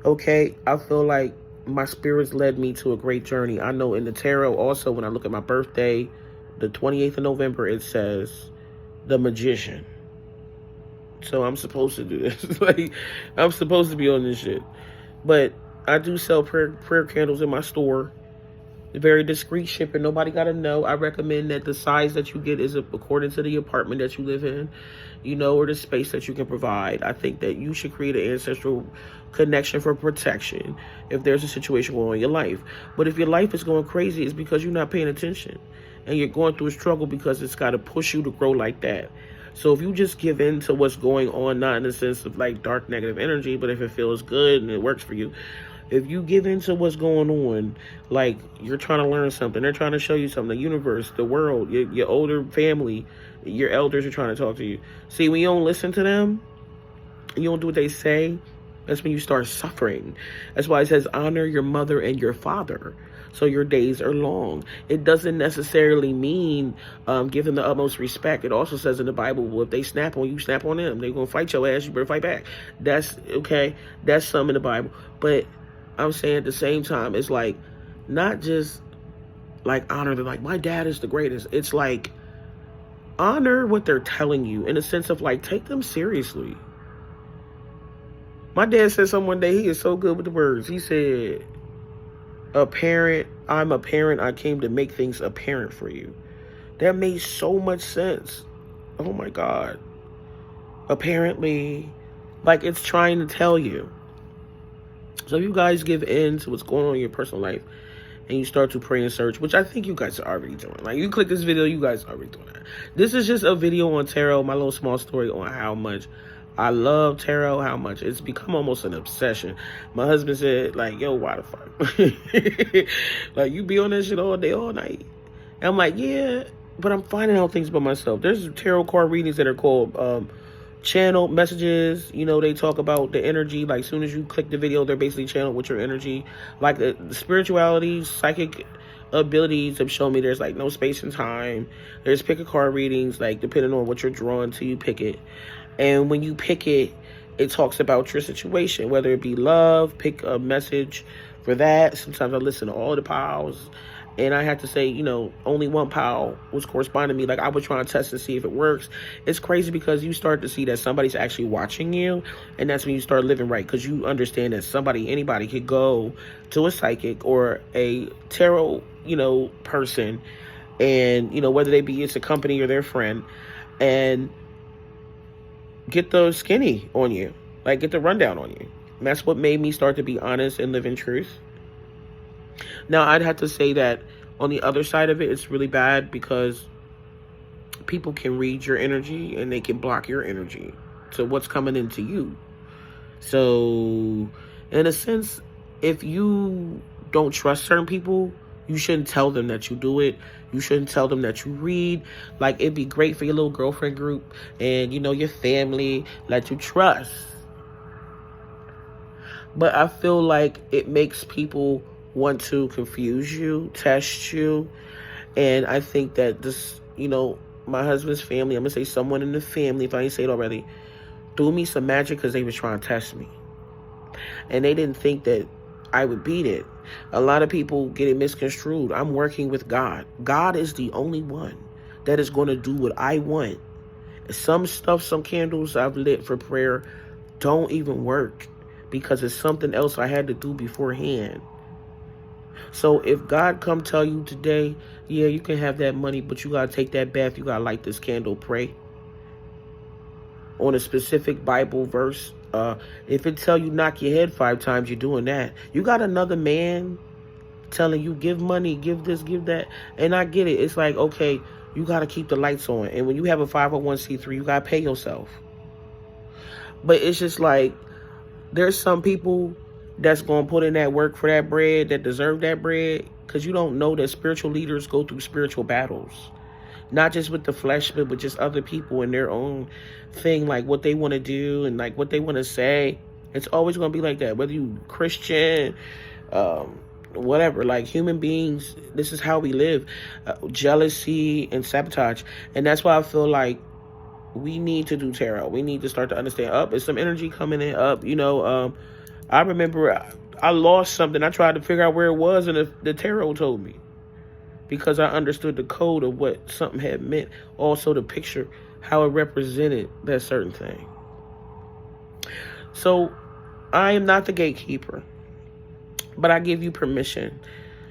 Okay, I feel like my spirit's led me to a great journey. I know in the tarot also, when I look at my birthday, the 28th of November, it says the magician. So I'm supposed to do this. Like, I'm supposed to be on this shit. But I do sell prayer candles in my store. Very discreet shipping. Nobody got to know. I recommend that the size that you get is according to the apartment that you live in, you know, or the space that you can provide. I think that you should create an ancestral connection for protection if there's a situation going on in your life. But if your life is going crazy, it's because you're not paying attention. And you're going through a struggle because it's got to push you to grow like that. So if you just give in to what's going on, not in the sense of like dark negative energy, but if it feels good and it works for you, if you give into what's going on, like you're trying to learn something, they're trying to show you something, the universe, the world, your older family, your elders are trying to talk to you. See, when you don't listen to them, you don't do what they say, that's when you start suffering. That's why it says honor your mother and your father, so your days are long. It doesn't necessarily mean give them the utmost respect. It also says in the Bible, well, if they snap on you, snap on them. They're going to fight your ass, you better fight back. That's okay. That's some in the Bible. But I'm saying at the same time, it's like, not just like honor them, like my dad is the greatest. It's like honor what they're telling you in a sense of like, take them seriously. My dad said something one day, he is so good with the words. He said, I'm a parent, I came to make things apparent for you. That made so much sense. Oh my God. Apparently, like it's trying to tell you. So if you guys give in to what's going on in your personal life and you start to pray and search, which I think you guys are already doing. Like, you click this video, you guys are already doing that. This is just a video on tarot, my little small story on how much I love tarot, how much it's become almost an obsession. My husband said, like, yo, why the fuck? Like, you be on that shit all day, all night. And I'm like, yeah, but I'm finding out things about myself. There's tarot card readings that are called channel messages. You know, they talk about the energy. Like, as soon as you click the video, they're basically channeled with your energy. Like the spirituality, psychic abilities have shown me there's like no space and time. There's pick a card readings, like depending on what you're drawn to, you pick it. And when you pick it, it talks about your situation, whether it be love, pick a message for that. Sometimes I listen to all the piles. And I had to say, you know, only one pile was corresponding to me. Like, I was trying to test to see if it works. It's crazy because you start to see that somebody's actually watching you. And that's when you start living right. Because you understand that anybody could go to a psychic or a tarot, you know, person. And, you know, whether it's a company or their friend. And get the skinny on you, like get the rundown on you. And that's what made me start to be honest and live in truth. Now, I'd have to say that on the other side of it, it's really bad because people can read your energy and they can block your energy to what's coming into you. So, in a sense, if you don't trust certain people, you shouldn't tell them that you do it. You shouldn't tell them that you read. Like, it'd be great for your little girlfriend group and, your family that you trust. But I feel like it makes people want to confuse you, test you. And I think that this, my husband's family, I'm going to say someone in the family, if I ain't say it already, threw me some magic because they was trying to test me. And they didn't think that I would beat it. A lot of people get it misconstrued. I'm working with God. God is the only one that is going to do what I want. Some stuff, some candles I've lit for prayer don't even work because it's something else I had to do beforehand. So if God come tell you today, yeah, you can have that money, but you got to take that bath, you got to light this candle, pray on a specific Bible verse. If it tell you knock your head 5 times, you're doing that. You got another man telling you give money, give this, give that. And I get it. It's like, okay, you got to keep the lights on. And when you have a 501c3, you got to pay yourself. But it's just like, there's some people that's going to put in that work for that bread, that deserve that bread, because you don't know that spiritual leaders go through spiritual battles. Not just with the flesh, but with just other people and their own thing, like what they want to do and like what they want to say. It's always going to be like that, whether you Christian, whatever, like human beings, this is how we live. Jealousy and sabotage. And that's why I feel like we need to do tarot. We need to start to understand, there's some energy coming in, I remember I lost something. I tried to figure out where it was, and the tarot told me. Because I understood the code of what something had meant. Also the picture, how it represented that certain thing. So, I am not the gatekeeper. But I give you permission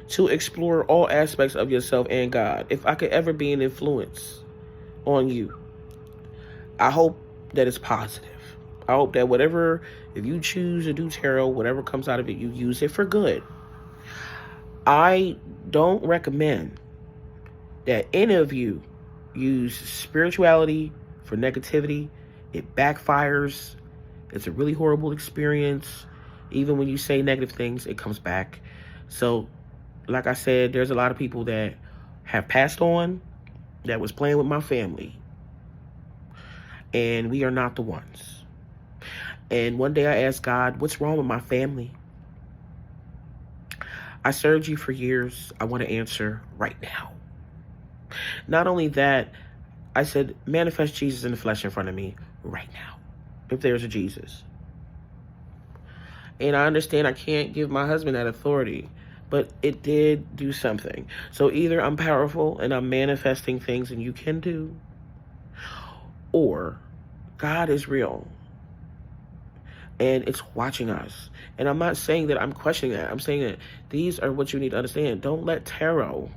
to explore all aspects of yourself and God. If I could ever be an influence on you, I hope that it's positive. I hope that if you choose to do tarot, whatever comes out of it, you use it for good. I don't recommend that any of you use spirituality for negativity. It backfires. It's a really horrible experience. Even when you say negative things, it comes back. So, like I said, there's a lot of people that have passed on that was playing with my family. And we are not the ones. And one day I asked God, what's wrong with my family? I served you for years. I want to answer right now. Not only that, I said, manifest Jesus in the flesh in front of me right now, if there's a Jesus. And I understand I can't give my husband that authority, but it did do something. So either I'm powerful and I'm manifesting things and you can do, or God is real and it's watching us. And I'm not saying that I'm questioning that. I'm saying that these are what you need to understand. Don't let tarot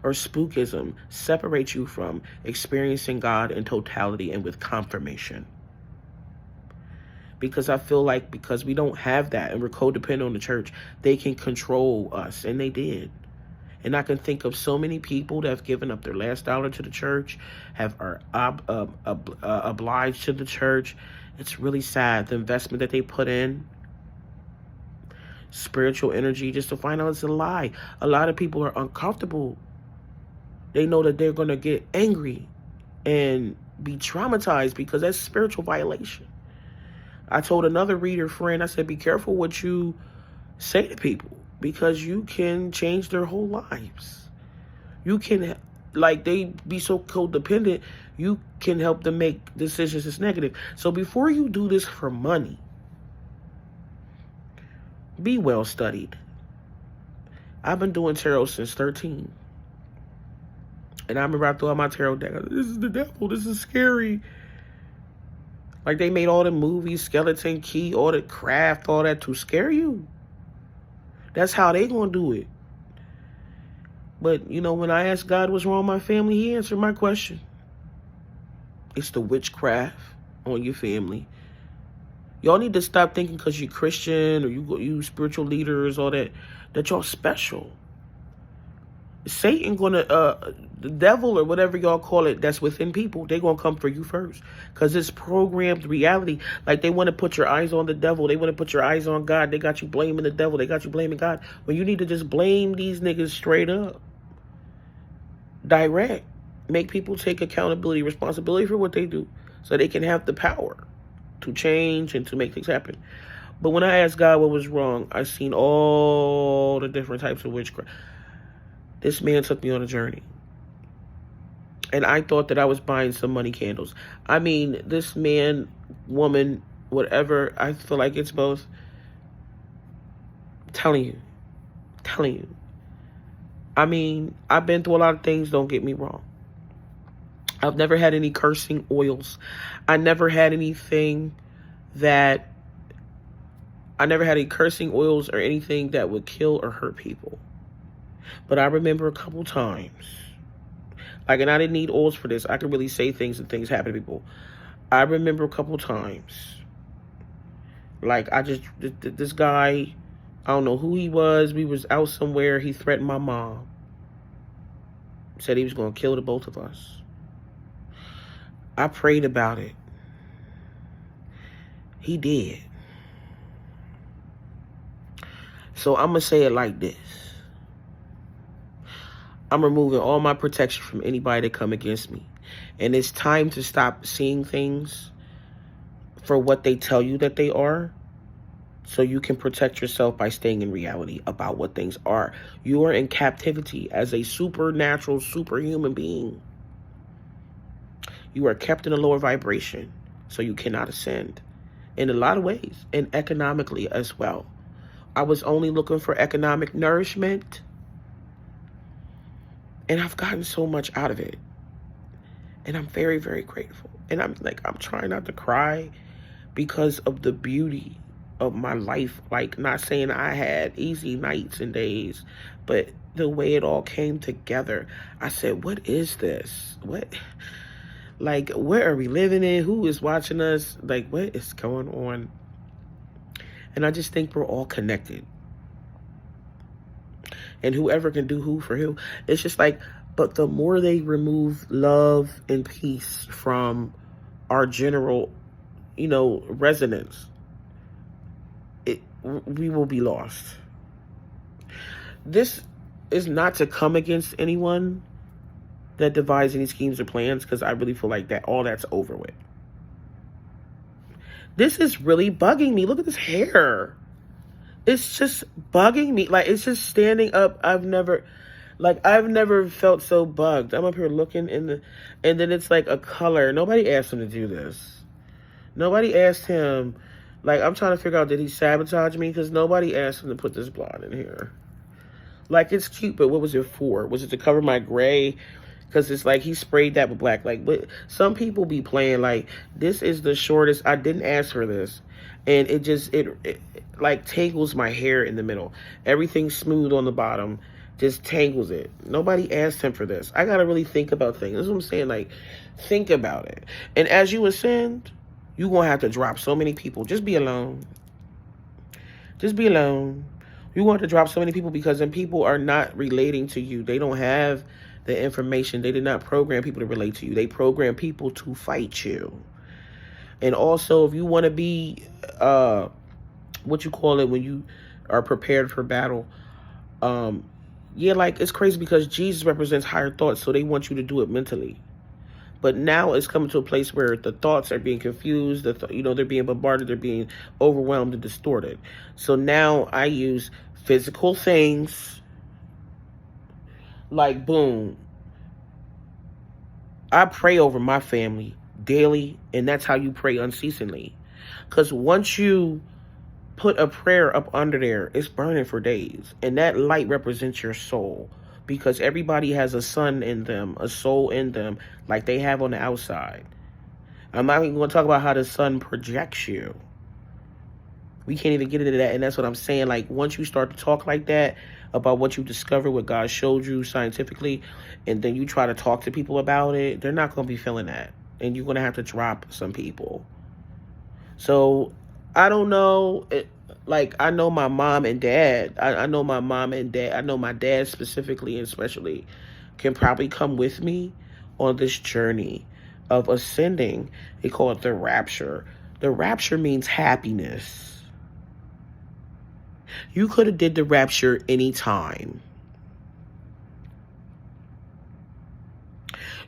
or spookism separate you from experiencing God in totality and with confirmation. Because I feel like because we don't have that and we're codependent on the church, they can control us, and they did. And I can think of so many people that have given up their last dollar to the church, are obliged to the church. It's really sad, the investment that they put in, spiritual energy, just to find out it's a lie. A lot of people are uncomfortable. They know that they're going to get angry and be traumatized because that's spiritual violation. I told another reader friend, I said, be careful what you say to people, because you can change their whole lives. You can, like, they be so codependent, you can help them make decisions that's negative. So before you do this for money, be well studied. I've been doing tarot since 13. And I remember I threw out my tarot deck. This is the devil. This is scary. Like, they made all the movies, Skeleton Key, all the craft, all that to scare you. That's how they gonna do it. But, when I asked God what's wrong with my family, he answered my question. It's the witchcraft on your family. Y'all need to stop thinking because you're Christian or you spiritual leaders, all that y'all special. Satan gonna, the devil or whatever y'all call it that's within people, they gonna come for you first. Because it's programmed reality. Like they want to put your eyes on the devil. They want to put your eyes on God. They got you blaming the devil. They got you blaming God. When you need to just blame these niggas straight up. Direct. Make people take accountability, responsibility for what they do. So they can have the power to change and to make things happen. But when I asked God what was wrong, I seen all the different types of witchcraft. This man took me on a journey. And I thought that I was buying some money candles. I mean, this man, woman, whatever, I feel like it's both. Telling you. I mean, I've been through a lot of things, don't get me wrong. I've never had any cursing oils. I never had any cursing oils or anything that would kill or hurt people. But I remember a couple times, like, and I didn't need oils for this. I could really say things and things happen to people. I remember a couple times, like, this guy, I don't know who he was. We was out somewhere. He threatened my mom. Said he was going to kill the both of us. I prayed about it. He did. So I'm going to say it like this. I'm removing all my protection from anybody that come against me. And it's time to stop seeing things for what they tell you that they are, so you can protect yourself by staying in reality about what things are. You are in captivity as a supernatural, superhuman being. You are kept in a lower vibration, so you cannot ascend in a lot of ways, and economically as well. I was only looking for economic nourishment, and I've gotten so much out of it. And I'm very, very grateful. And I'm trying not to cry because of the beauty of my life. Like, not saying I had easy nights and days, but the way it all came together, I said, what is this? Like, where are we living in? Who is watching us? Like, what is going on? And I just think we're all connected. And whoever can do who for who. It's just like, but the more they remove love and peace from our general, resonance, we will be lost. This is not to come against anyone that devises any schemes or plans, because I really feel like that all that's over with. This is really bugging me. Look at this hair. It's just bugging me. Like, it's just standing up. I've never felt so bugged. I'm up here looking and then it's like a color. Nobody asked him to do this. Nobody asked him. Like, I'm trying to figure out, did he sabotage me? Because nobody asked him to put this blonde in here. Like, it's cute, but what was it for? Was it to cover my gray? Because it's like he sprayed that with black. Like, but some people be playing like, this is the shortest. I didn't ask for this. And it like tangles my hair in the middle. Everything's smooth on the bottom. Just tangles it. Nobody asked him for this. I got to really think about things. That's what I'm saying. Like, think about it. And as you ascend, you're going to have to drop so many people. Just be alone. Just be alone. You're going to have to drop so many people because then people are not relating to you. They don't have the information. They did not program people to relate to you. They program people to fight you. And also, if you want to be, what you call it when you are prepared for battle, like, it's crazy because Jesus represents higher thoughts, so they want you to do it mentally. But now it's coming to a place where the thoughts are being confused, they're being bombarded, they're being overwhelmed and distorted. So now I use physical things, like, boom. I pray over my family daily, and that's how you pray unceasingly. Because once you put a prayer up under there, it's burning for days. And that light represents your soul. Because everybody has a sun in them, a soul in them, like they have on the outside. I'm not even going to talk about how the sun projects you. We can't even get into that. And that's what I'm saying. Like, once you start to talk like that about what you discovered, what God showed you scientifically, and then you try to talk to people about it, they're not going to be feeling that. and you're going to have to drop some people. So I don't know. Like, I know my mom and dad. I know my mom and dad. I know my dad specifically and especially can probably come with me on this journey of ascending. They call it the rapture. The rapture means happiness. You could have did the rapture anytime.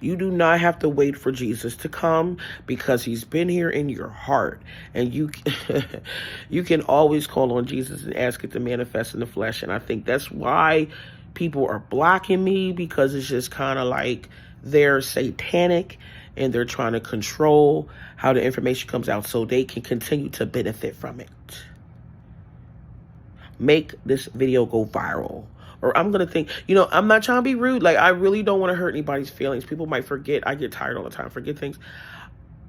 You do not have to wait for Jesus to come, because he's been here in your heart. And you you can always call on Jesus and ask it to manifest in the flesh. And I think that's why people are blocking me, because it's just kind of like they're satanic and they're trying to control how the information comes out so they can continue to benefit from it. Make this video go viral. Or I'm going to think, I'm not trying to be rude. Like, I really don't want to hurt anybody's feelings. People might forget. I get tired all the time. Forget things.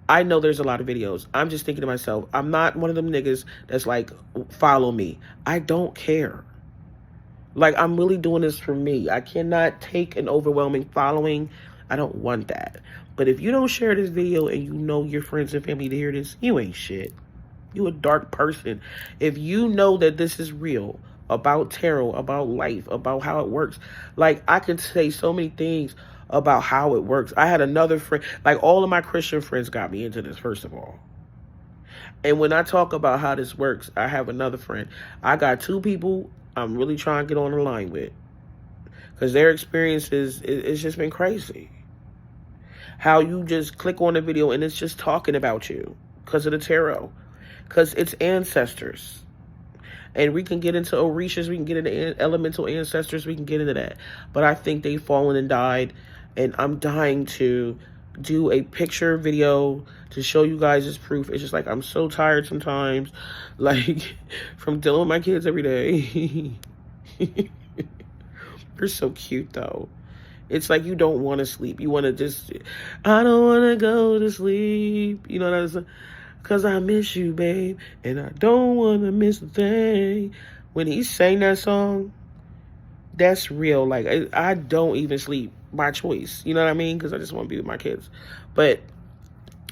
I know there's a lot of videos. I'm just thinking to myself, I'm not one of them niggas that's like, follow me. I don't care. Like, I'm really doing this for me. I cannot take an overwhelming following. I don't want that. But if you don't share this video and you know your friends and family to hear this, you ain't shit. You a dark person. If you know that this is real, about tarot, about life, about how it works. Like, I can say so many things about how it works. I had another friend, like, all of my Christian friends got me into this, first of all. And when I talk about how this works, I have another friend. I got two people I'm really trying to get on the line with, because their experiences, it's just been crazy. How you just click on a video and it's just talking about you because of the tarot, because it's ancestors. And we can get into Orishas, we can get into elemental ancestors, we can get into that. But I think they've fallen and died, and I'm dying to do a picture video to show you guys as proof. It's just like, I'm so tired sometimes, like, from dealing with my kids every day. They're so cute, though. It's like you don't want to sleep. You want to just, I don't want to go to sleep. You know what I'm saying? Because I miss you, babe, and I don't want to miss a thing. When he sang that song, that's real. Like, I don't even sleep by choice. You know what I mean? Because I just want to be with my kids. But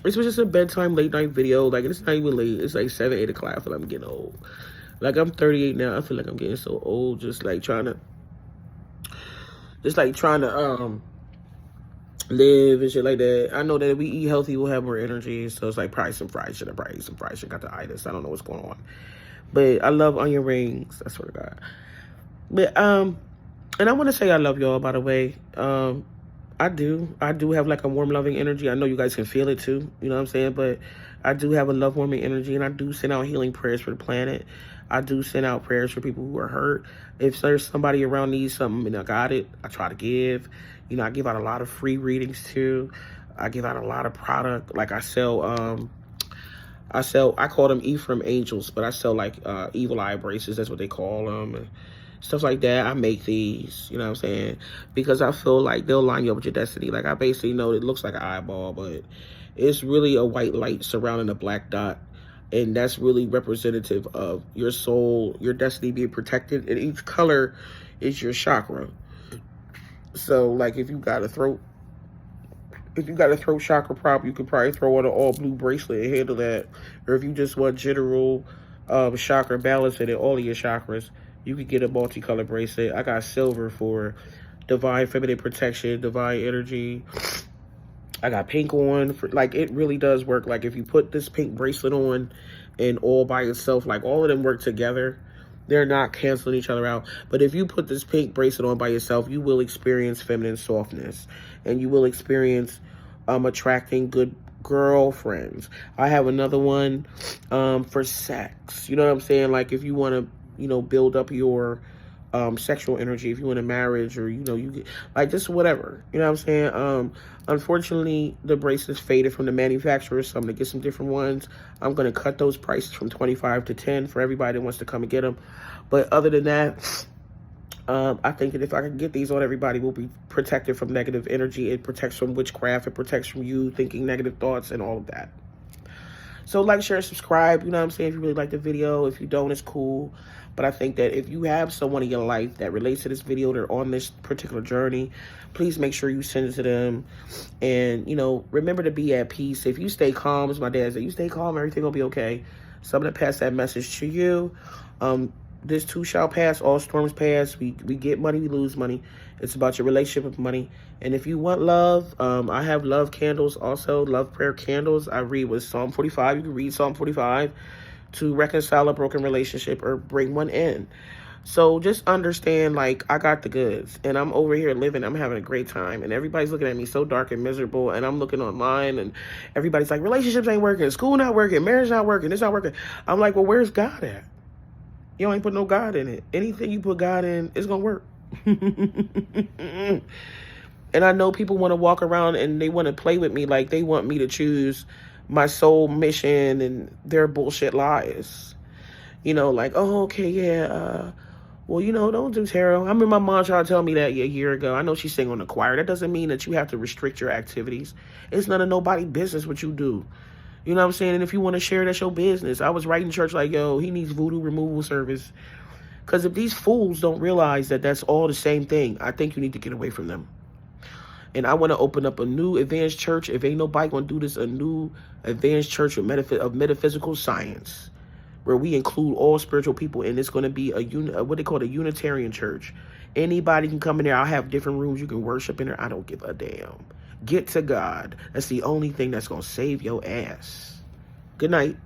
this was just a bedtime late night video. Like, it's not even late. It's like 7, 8 o'clock. I feel like I'm getting old. Like, I'm 38 now. I feel like I'm getting so old. Just like trying to live and shit like that. I know that if we eat healthy, we'll have more energy. So it's like, probably some fried shit. I probably eat some fried shit. Got the itis. I don't know what's going on. But I love onion rings. I swear to God. But and I want to say I love y'all, by the way. I do have like a warm, loving energy. I know you guys can feel it too. You know what I'm saying? But I do have a love, warming energy, and I do send out healing prayers for the planet. I do send out prayers for people who are hurt. If there's somebody around needs something and I got it, I try to give. I give out a lot of free readings too. I give out a lot of product. Like, I call them Ephraim angels, but I sell like evil eye braces. That's what they call them. And stuff like that. I make these, you know what I'm saying? Because I feel like they'll line you up with your destiny. Like, I basically know it looks like an eyeball, but it's really a white light surrounding a black dot. And that's really representative of your soul, your destiny being protected. And each color is your chakra. So, like, if you got a throat chakra problem, you could probably throw on an all blue bracelet and handle that. Or if you just want general chakra balance in all of your chakras, you could get a multicolored bracelet. I got silver for divine feminine protection, divine energy. I got pink on for, like, it really does work. Like, if you put this pink bracelet on and all by itself, like, all of them work together. They're not canceling each other out. But if you put this pink bracelet on by yourself, you will experience feminine softness. And you will experience attracting good girlfriends. I have another one for sex. You know what I'm saying? Like, if you want to, build up your sexual energy, if you want a marriage, or, you get, like, just whatever. You know what I'm saying? Unfortunately, the bracelets faded from the manufacturer, so I'm going to get some different ones. I'm going to cut those prices from $25 to $10 for everybody that wants to come and get them. But other than that, I think that if I can get these on, everybody will be protected from negative energy. It protects from witchcraft. It protects from you thinking negative thoughts and all of that. So like, share, subscribe. You know what I'm saying? If you really like the video. If you don't, it's cool. But I think that if you have someone in your life that relates to this video, they're on this particular journey, please make sure you send it to them. And, you know, remember to be at peace. If you stay calm, as my dad said, you stay calm, everything will be okay. So I'm going to pass that message to you. This too shall pass. All storms pass. We get money, we lose money. It's about your relationship with money. And if you want love, I have love candles also, love prayer candles. I read with Psalm 45. You can read Psalm 45 to reconcile a broken relationship or bring one in. So just understand, like, I got the goods and I'm over here living. I'm having a great time and everybody's looking at me so dark and miserable, and I'm looking online and everybody's like, relationships ain't working, school not working, marriage not working, it's not working. I'm like, well, where's God at? You ain't put no God in it. Anything you put God in, it's going to work. And I know people want to walk around and they want to play with me like they want me to choose my soul mission and their bullshit lies. You know, like, oh, okay, yeah, well, you know, don't do tarot. I remember my mom tried to tell me that a year ago. I know she sang on the choir. That doesn't mean that you have to restrict your activities. It's none of nobody's business what you do. You know what I'm saying? And if you want to share, that's your business. I was writing church like, yo, he needs voodoo removal service. Because if these fools don't realize that that's all the same thing, I think you need to get away from them. And I want to open up a new advanced church. If ain't nobody going to do this, a new advanced church of metaphysical science, where we include all spiritual people. And it's going to be what they call a Unitarian church. Anybody can come in there. I'll have different rooms you can worship in there. I don't give a damn. Get to God. That's the only thing that's going to save your ass. Good night.